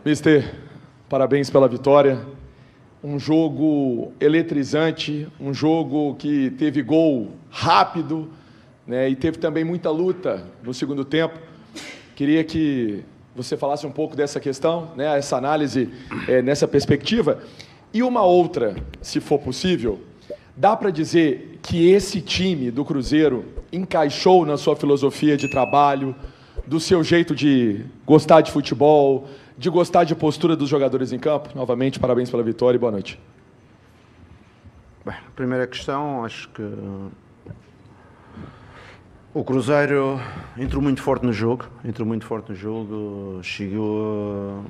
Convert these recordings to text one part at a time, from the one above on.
Mister, parabéns pela vitória. Um jogo eletrizante, um jogo que teve gol rápido, né, e teve também muita luta no segundo tempo. Queria que você falasse um pouco dessa questão, né, essa análise nessa perspectiva. E uma outra, se for possível, dá para dizer que esse time do Cruzeiro encaixou na sua filosofia de trabalho, do seu jeito de gostar de futebol, de gostar de postura dos jogadores em campo? Novamente, parabéns pela vitória e boa noite. Bem, a primeira questão, acho que o Cruzeiro entrou muito forte no jogo, chegou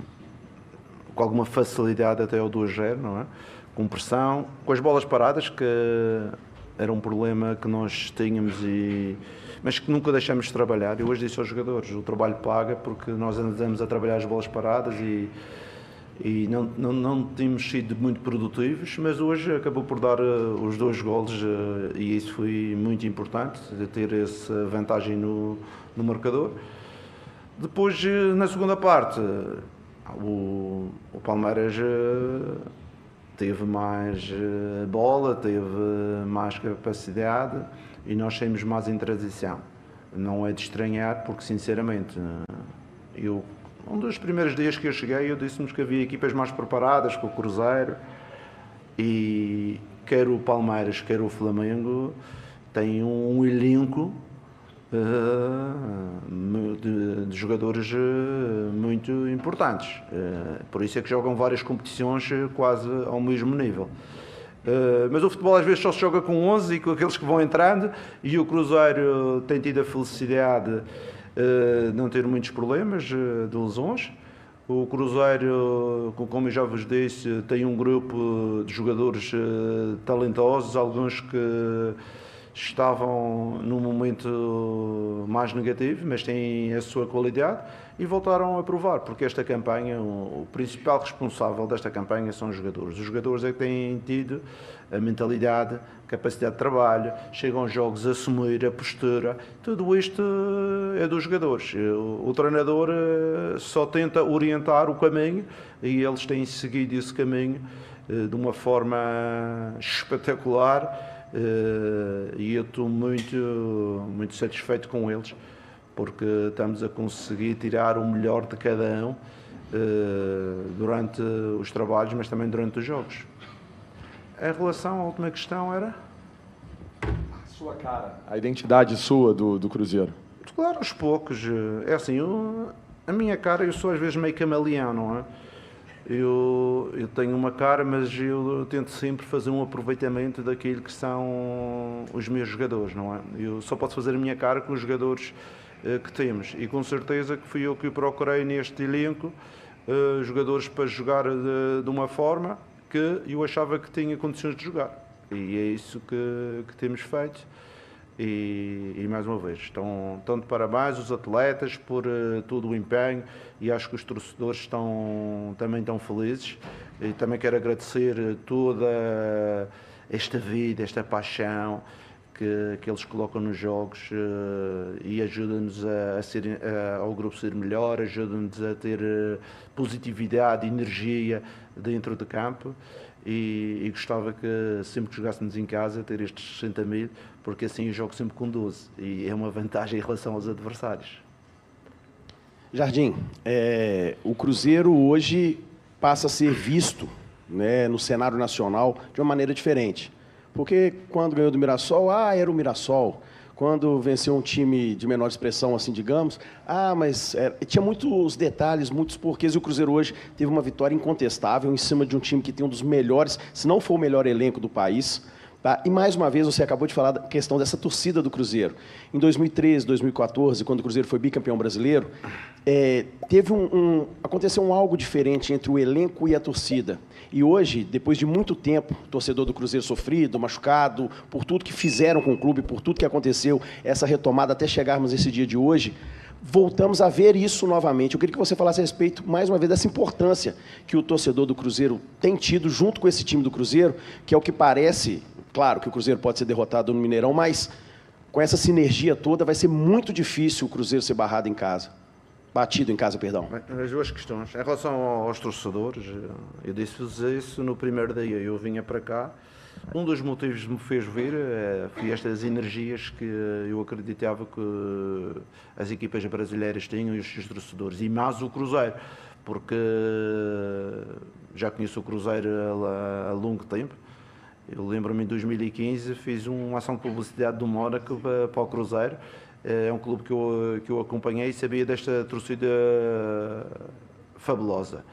com alguma facilidade até ao 2-0, não é? Com pressão, com as bolas paradas, que era um problema que nós tínhamos, mas que nunca deixamos de trabalhar. Eu hoje disse aos jogadores, o trabalho paga, porque nós andamos a trabalhar as bolas paradas e não tínhamos sido muito produtivos, mas hoje acabou por dar os 2 golos e isso foi muito importante, de ter essa vantagem no marcador. Depois, na segunda parte, o Palmeiras teve mais bola, teve mais capacidade e nós saímos mais em transição. Não é de estranhar, porque sinceramente, um dos primeiros dias que eu cheguei, eu disse-nos que havia equipas mais preparadas que o Cruzeiro, e quer o Palmeiras, quer o Flamengo têm um elenco de jogadores muito importantes. Por isso é que jogam várias competições quase ao mesmo nível. Mas o futebol às vezes só se joga com 11 e com aqueles que vão entrando, e o Cruzeiro tem tido a felicidade de não ter muitos problemas de lesões. O Cruzeiro, como eu já vos disse, tem um grupo de jogadores talentosos, alguns que estavam num momento mais negativo, mas têm a sua qualidade e voltaram a provar, porque esta campanha, o principal responsável desta campanha são os jogadores. Os jogadores é que têm tido a mentalidade, a capacidade de trabalho, chegam aos jogos a assumir a postura, tudo isto é dos jogadores. O treinador só tenta orientar o caminho e eles têm seguido esse caminho de uma forma espetacular. E eu estou muito satisfeito com eles, porque estamos a conseguir tirar o melhor de cada um durante os trabalhos, mas também durante os jogos. Em relação à última questão era? A sua cara, a identidade sua do Cruzeiro. Claro, aos poucos. É assim, a minha cara, eu sou às vezes meio camaleão, não é? Eu tenho uma cara, mas eu tento sempre fazer um aproveitamento daquilo que são os meus jogadores, não é? Eu só posso fazer a minha cara com os jogadores que temos, e com certeza que fui eu que procurei neste elenco jogadores para jogar de uma forma que eu achava que tinha condições de jogar, e é isso que temos feito. E mais uma vez, estão de parabéns os atletas por todo o empenho, e acho que os torcedores também estão felizes, e também quero agradecer toda esta vida, esta paixão que eles colocam nos jogos, e ajudam-nos ao grupo ser melhor, ajudam-nos a ter positividade, energia dentro do campo. E gostava que sempre que jogássemos em casa ter estes 60 mil, porque assim eu jogo sempre com 12 e é uma vantagem em relação aos adversários. Jardim, o Cruzeiro hoje passa a ser visto, né, no cenário nacional de uma maneira diferente, porque quando ganhou do Mirassol, era o Mirassol. Quando venceu um time de menor expressão, assim, digamos, mas tinha muitos detalhes, muitos porquês, e o Cruzeiro hoje teve uma vitória incontestável em cima de um time que tem um dos melhores, se não for o melhor elenco do país. Tá? E, mais uma vez, você acabou de falar da questão dessa torcida do Cruzeiro. Em 2013, 2014, quando o Cruzeiro foi bicampeão brasileiro, aconteceu algo diferente entre o elenco e a torcida. E hoje, depois de muito tempo, o torcedor do Cruzeiro sofrido, machucado, por tudo que fizeram com o clube, por tudo que aconteceu, essa retomada até chegarmos nesse dia de hoje, voltamos a ver isso novamente. Eu queria que você falasse a respeito, mais uma vez, dessa importância que o torcedor do Cruzeiro tem tido junto com esse time do Cruzeiro, que é o que parece, claro que o Cruzeiro pode ser derrotado no Mineirão, mas com essa sinergia toda vai ser muito difícil o Cruzeiro ser barrado em casa. Batido em casa, perdão. As duas questões. Em relação aos torcedores, eu disse-vos isso no primeiro dia. Eu vinha para cá. Um dos motivos que me fez vir foi estas energias que eu acreditava que as equipas brasileiras tinham e os seus torcedores. E mais o Cruzeiro, porque já conheço o Cruzeiro há longo tempo. Eu lembro-me em 2015 fiz uma ação de publicidade do Mónaco para o Cruzeiro. É um clube que eu acompanhei e sabia desta torcida fabulosa.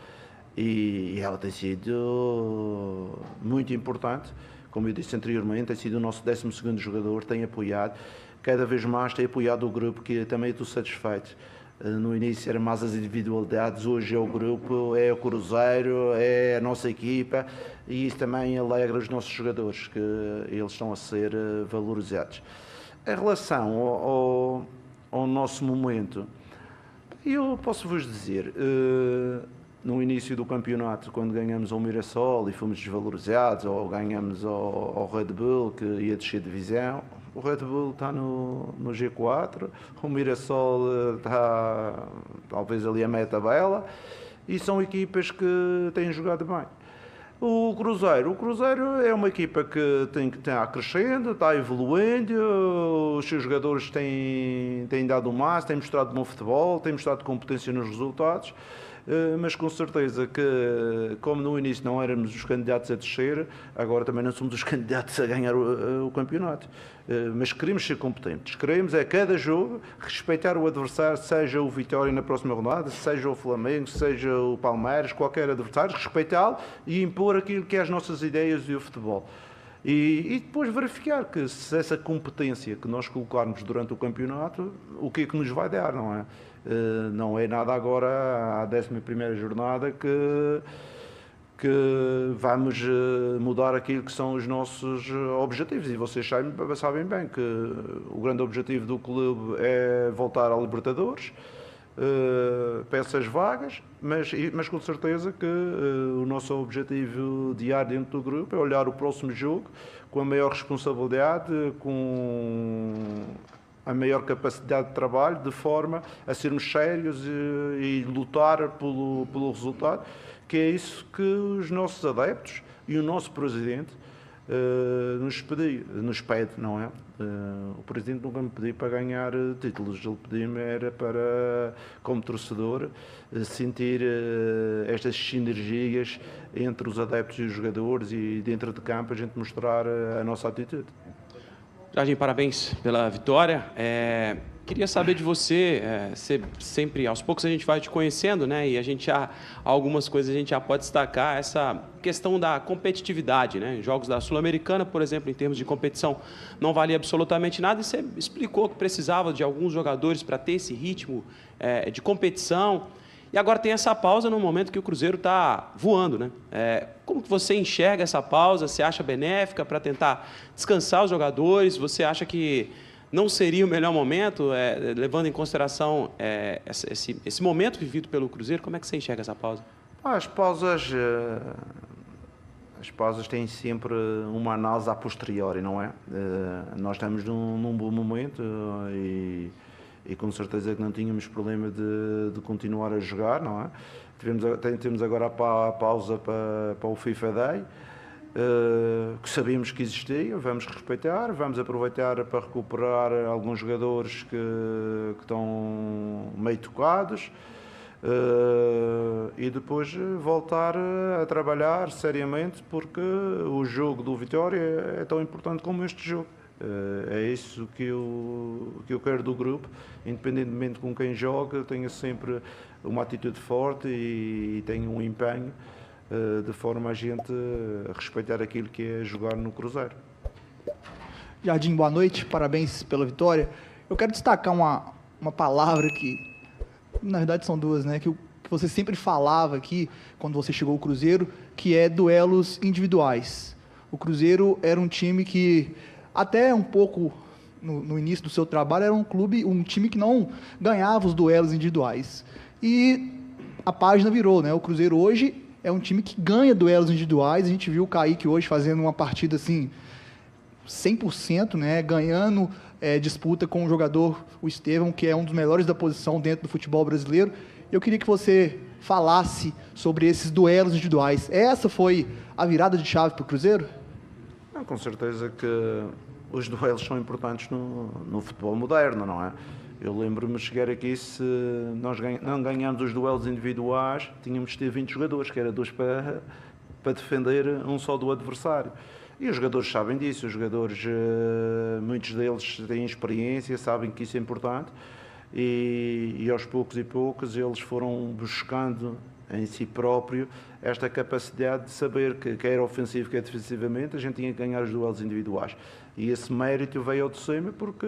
E ela tem sido muito importante. Como eu disse anteriormente, tem sido o nosso 12º jogador, tem apoiado. Cada vez mais tem apoiado o grupo, que também estou satisfeito. No início eram mais as individualidades, hoje é o grupo, é o Cruzeiro, é a nossa equipa. E isso também alegra os nossos jogadores, que eles estão a ser valorizados. Em relação ao nosso momento, eu posso vos dizer, no início do campeonato, quando ganhamos ao Mirassol e fomos desvalorizados, ou ganhamos ao Red Bull, que ia descer de divisão, o Red Bull está no G4, o Mirassol está talvez ali a meia tabela, e são equipas que têm jogado bem. O Cruzeiro é uma equipa que está crescendo, está evoluindo, os seus jogadores têm dado o máximo, têm mostrado bom futebol, têm mostrado competência nos resultados, mas com certeza que, como no início não éramos os candidatos a descer, agora também não somos os candidatos a ganhar o campeonato. Mas queremos ser competentes, queremos a cada jogo respeitar o adversário, seja o Vitória na próxima rodada, seja o Flamengo, seja o Palmeiras, qualquer adversário, respeitá-lo e impor aquilo que é as nossas ideias e o futebol. E depois verificar que se essa competência que nós colocarmos durante o campeonato, o que é que nos vai dar, não é? Não é nada agora, à 11ª jornada, que vamos mudar aquilo que são os nossos objetivos. E vocês sabem bem que o grande objetivo do clube é voltar à Libertadores, peças vagas, mas com certeza que o nosso objetivo diário dentro do grupo é olhar o próximo jogo com a maior responsabilidade, com a maior capacidade de trabalho, de forma a sermos sérios e lutar pelo resultado, que é isso que os nossos adeptos e o nosso Presidente nos pede, não é? O Presidente nunca me pediu para ganhar títulos, ele pediu-me era para, como torcedor, sentir estas sinergias entre os adeptos e os jogadores e dentro de campo a gente mostrar a nossa atitude. Jardim, parabéns pela vitória. Queria saber de você, sempre, aos poucos a gente vai te conhecendo, né? E algumas coisas a gente já pode destacar, essa questão da competitividade, né? Em jogos da Sul-Americana, por exemplo, em termos de competição, não valia absolutamente nada, e você explicou que precisava de alguns jogadores para ter esse ritmo de competição. E agora tem essa pausa no momento que o Cruzeiro está voando, né? Como que você enxerga essa pausa? Você acha benéfica para tentar descansar os jogadores? Você acha que não seria o melhor momento, levando em consideração esse momento vivido pelo Cruzeiro? Como é que você enxerga essa pausa? As pausas têm sempre uma análise a posteriori, não é? Nós estamos num bom momento e com certeza que não tínhamos problema de continuar a jogar, não é? Temos agora a pausa para o FIFA Day, que sabíamos que existia, vamos respeitar, vamos aproveitar para recuperar alguns jogadores que estão meio tocados e depois voltar a trabalhar seriamente, porque o jogo do Vitória é tão importante como este jogo. É isso que eu quero do grupo, independentemente com quem joga, tenha sempre uma atitude forte e tenha um empenho de forma a gente respeitar aquilo que é jogar no Cruzeiro. Jardim, boa noite, parabéns pela vitória. Eu quero destacar uma palavra que, na verdade são duas, né, que você sempre falava aqui, quando você chegou ao Cruzeiro, que é duelos individuais. O Cruzeiro era um time que, até um pouco no início do seu trabalho, era um time que não ganhava os duelos individuais. E a página virou, né? O Cruzeiro hoje é um time que ganha duelos individuais. A gente viu o Kaique hoje fazendo uma partida assim 100%, né? Ganhando disputa com um jogador, o Estevão, que é um dos melhores da posição dentro do futebol brasileiro. Eu queria que você falasse sobre esses duelos individuais. Essa foi a virada de chave para o Cruzeiro? Não, com certeza que os duelos são importantes no futebol moderno, não é? Eu lembro-me de chegar aqui, se nós não ganharmos os duelos individuais, tínhamos de ter 20 jogadores, que era 2 para defender um só do adversário. E os jogadores sabem disso, os jogadores, muitos deles têm experiência, sabem que isso é importante, e aos poucos eles foram buscando em si próprio esta capacidade de saber que quer ofensivo, quer defensivamente, a gente tinha que ganhar os duelos individuais. E esse mérito veio ao de cima porque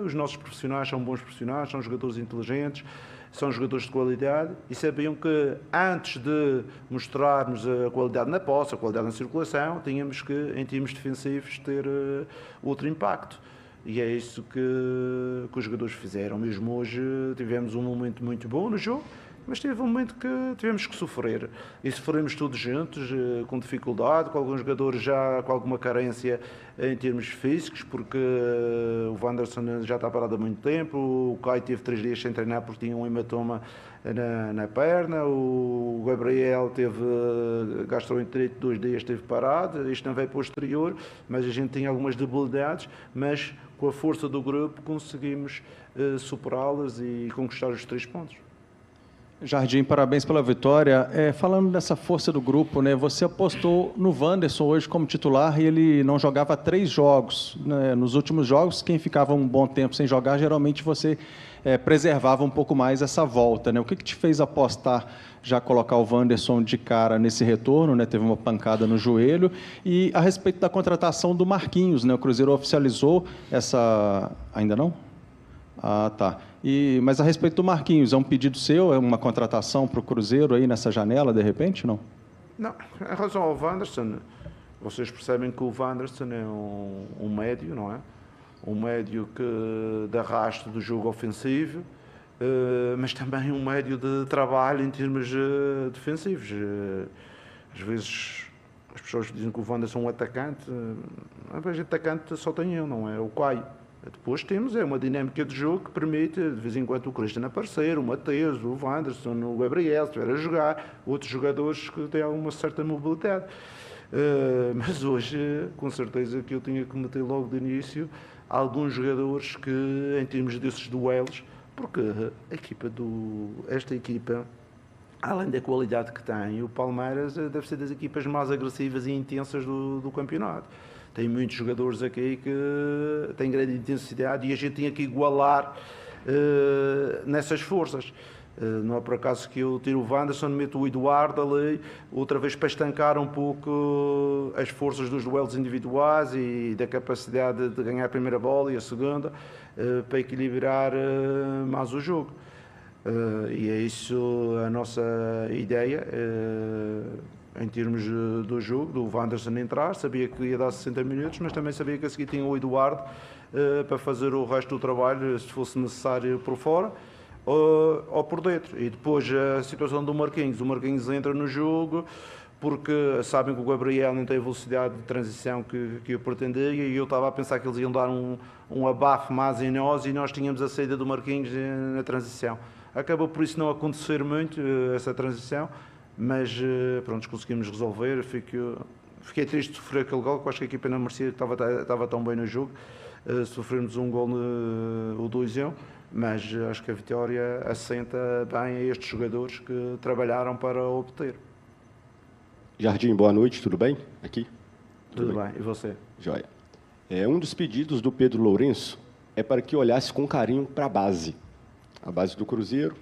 os nossos profissionais são bons profissionais, são jogadores inteligentes, são jogadores de qualidade e sabiam que antes de mostrarmos a qualidade na posse, a qualidade na circulação, tínhamos que, em termos defensivos, ter outro impacto. E é isso que os jogadores fizeram. Mesmo hoje tivemos um momento muito bom no jogo, mas teve um momento que tivemos que sofrer. E sofremos todos juntos, com dificuldade, com alguns jogadores já com alguma carência em termos físicos, porque o Wanderson já está parado há muito tempo, o Caio teve 3 dias sem treinar porque tinha um hematoma na perna, o Gabriel teve gastroenterite 2 dias, esteve parado, isto não veio posterior, mas a gente tinha algumas debilidades, mas com a força do grupo conseguimos superá-las e conquistar os 3 pontos. Jardim, parabéns pela vitória. Falando dessa força do grupo, né, você apostou no Wanderson hoje como titular e ele não jogava 3 jogos. Né? Nos últimos jogos, quem ficava um bom tempo sem jogar, geralmente você preservava um pouco mais essa volta. Né? O que te fez apostar, já colocar o Wanderson de cara nesse retorno? Né? Teve uma pancada no joelho. E a respeito da contratação do Marquinhos, né? O Cruzeiro oficializou essa... Ainda não? Ah, tá. Mas a respeito do Marquinhos, é um pedido seu? É uma contratação para o Cruzeiro aí nessa janela, de repente, não? Não. Em relação ao Wanderson, vocês percebem que o Wanderson é um médio, não é? Um médio que de arrasto do jogo ofensivo, mas também um médio de trabalho em termos defensivos. Às vezes as pessoas dizem que o Wanderson é um atacante. Atacante só tem eu, não é? O Caio. Depois temos uma dinâmica de jogo que permite, de vez em quando, o Cristian aparecer, o Mateus, o Wanderson, o Gabriel, se estiver a jogar, outros jogadores que têm alguma certa mobilidade. Mas hoje, com certeza, que eu tinha que meter logo de início alguns jogadores que, em termos desses duelos, porque esta equipa, além da qualidade que tem, o Palmeiras deve ser das equipas mais agressivas e intensas do campeonato. Tem muitos jogadores aqui que têm grande intensidade e a gente tinha que igualar nessas forças. Não é por acaso que eu tiro o Wanderson, meto o Eduardo ali, outra vez para estancar um pouco as forças dos duelos individuais e da capacidade de ganhar a primeira bola e a segunda, para equilibrar mais o jogo. E é isso a nossa ideia. Em termos do jogo, do Wanderson entrar, sabia que ia dar 60 minutos, mas também sabia que a seguir tinha o Eduardo para fazer o resto do trabalho, se fosse necessário, por fora ou por dentro. E depois a situação do Marquinhos. O Marquinhos entra no jogo porque sabem que o Gabriel não tem a velocidade de transição que eu pretendia e eu estava a pensar que eles iam dar um abafo mais em nós e nós tínhamos a saída do Marquinhos na transição. Acabou por isso não acontecer muito, essa transição, mas pronto, conseguimos resolver. Fiquei triste de sofrer aquele gol, que acho que a equipa não merecia, que estava tão bem no jogo. Sofremos um gol, o 2-1, mas acho que a vitória assenta bem a estes jogadores que trabalharam para obter. Jardim, boa noite, tudo bem? Aqui? Tudo bem, e você? Joia. Um dos pedidos do Pedro Lourenço é para que olhasse com carinho para a base do Cruzeiro.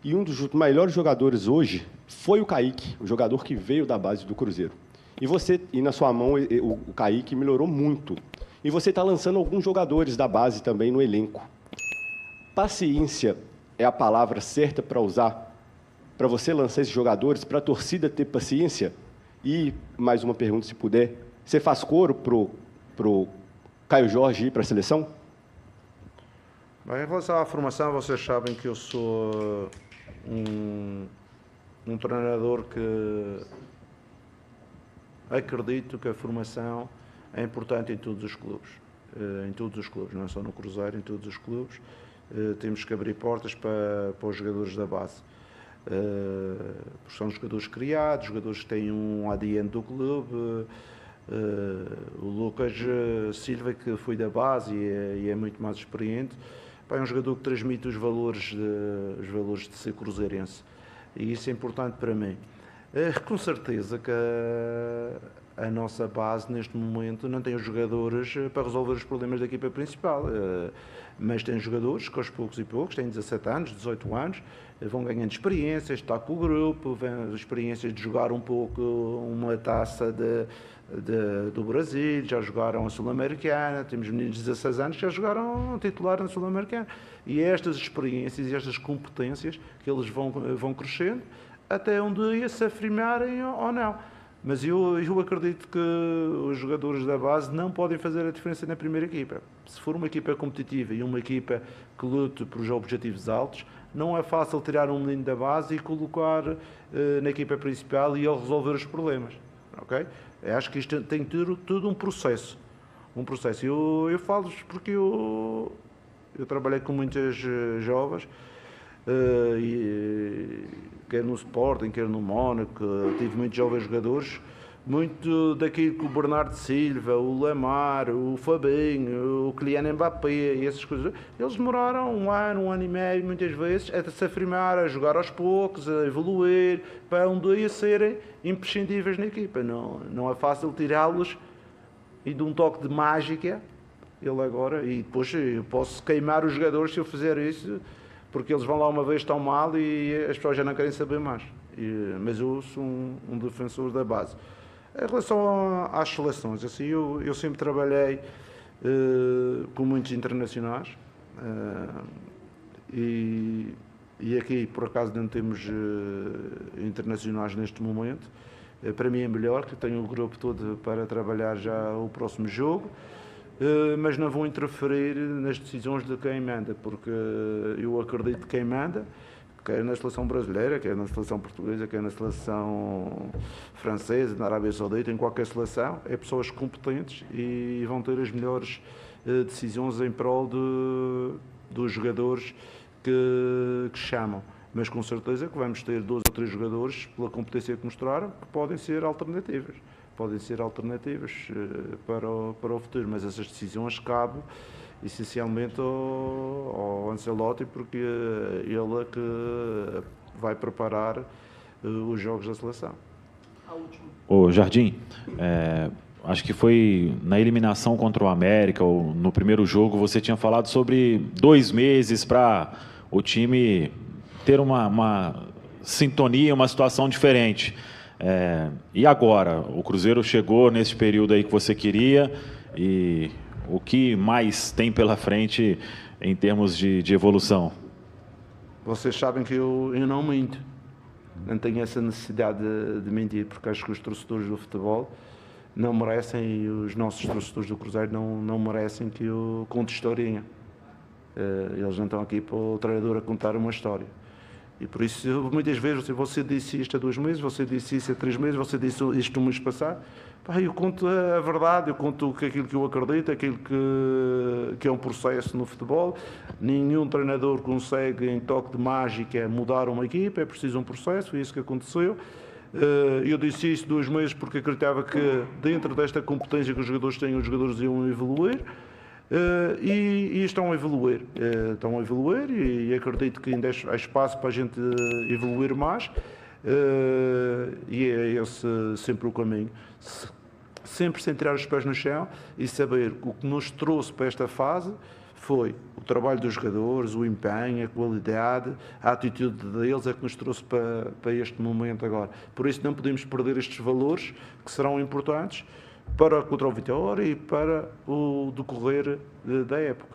E um dos melhores jogadores hoje foi o Kaique, o jogador que veio da base do Cruzeiro. E na sua mão, o Kaique melhorou muito. E você está lançando alguns jogadores da base também no elenco. Paciência é a palavra certa para usar, para você lançar esses jogadores, para a torcida ter paciência? E, mais uma pergunta, se puder, você faz coro pro Caio Jorge ir para a seleção? Bem, em relação à formação, vocês sabem que eu sou um treinador que acredito que a formação é importante em todos os clubes. em todos os clubes, não é só no Cruzeiro, em todos os clubes. Temos que abrir portas para os jogadores da base. Porque são jogadores criados, jogadores que têm um ADN do clube. O Lucas Silva, que foi da base e é muito mais experiente, é um jogador que transmite os valores de ser cruzeirense, e isso é importante para mim. Com certeza que a nossa base neste momento não tem os jogadores para resolver os problemas da equipa principal, mas tem jogadores que aos poucos e poucos, têm 17 anos, 18 anos, vão ganhando experiências, está com o grupo, experiências de jogar um pouco uma taça do Brasil, já jogaram a Sul-Americana, temos meninos de 16 anos que já jogaram titular na Sul-Americana, e estas experiências e estas competências que eles vão crescendo até um dia se afirmarem ou não. Mas eu acredito que os jogadores da base não podem fazer a diferença na primeira equipa. Se for uma equipa competitiva e uma equipa que lute por os altos, não é fácil tirar um menino da base e colocar na equipa principal e ele resolver os problemas. Okay? Eu acho que isto tem tudo um processo. Eu falo porque eu trabalhei com muitas jovens, quer no Sporting, quer no Mónaco, tive muitos jovens jogadores, muito daquilo que o Bernardo Silva, o Lamar, o Fabinho, o Kylian Mbappé e essas coisas, eles demoraram um ano e meio, muitas vezes, a se afirmar, a jogar aos poucos, a evoluir, para um dia serem imprescindíveis na equipa. Não é fácil tirá-los e de um toque de mágica, ele agora, e depois eu posso queimar os jogadores se eu fizer isso, porque eles vão lá uma vez tão mal e as pessoas já não querem saber mais. Mas eu sou um defensor da base. Em relação às seleções, assim, eu sempre trabalhei com muitos internacionais e aqui, por acaso, não temos internacionais neste momento. Para mim é melhor, que tenho o grupo todo para trabalhar já o próximo jogo. Mas não vão interferir nas decisões de quem manda, porque eu acredito que quem manda, quer na seleção brasileira, quer na seleção portuguesa, quer na seleção francesa, na Arábia Saudita, em qualquer seleção, é pessoas competentes e vão ter as melhores decisões em prol dos jogadores que chamam. Mas com certeza que vamos ter 2 ou 3 jogadores, pela competência que mostraram, que podem ser alternativas. Para o futuro, mas essas decisões cabem essencialmente ao Ancelotti, porque ele é que vai preparar os jogos da seleção. Ô Jardim, acho que foi na eliminação contra o América, ou no primeiro jogo, você tinha falado sobre 2 meses para o time ter uma sintonia, uma situação diferente. E agora? O Cruzeiro chegou nesse período aí que você queria, e o que mais tem pela frente em termos de evolução? Vocês sabem que eu não minto, não tenho essa necessidade de mentir, porque acho que os torcedores do futebol não merecem, e os nossos torcedores do Cruzeiro não merecem que eu conte historinha. Eles não estão aqui para o treinador a contar uma história. E por isso, muitas vezes, você disse isto há 2 meses, você disse isso há 3 meses, você disse isto no mês passado. Eu conto a verdade, eu conto aquilo que eu acredito, aquilo que é um processo no futebol. Nenhum treinador consegue, em toque de mágica, mudar uma equipa, é preciso um processo, foi isso que aconteceu. Eu disse isso 2 meses porque acreditava que, dentro desta competência que os jogadores têm, os jogadores iam evoluir. E estão a evoluir, e acredito que ainda há espaço para a gente evoluir mais, e é esse sempre o caminho, sempre sem tirar os pés no chão e saber o que nos trouxe para esta fase foi o trabalho dos jogadores, o empenho, a qualidade, a atitude deles é que nos trouxe para este momento agora. Por isso não podemos perder estes valores que serão importantes para contra o Vitória e para o decorrer da época.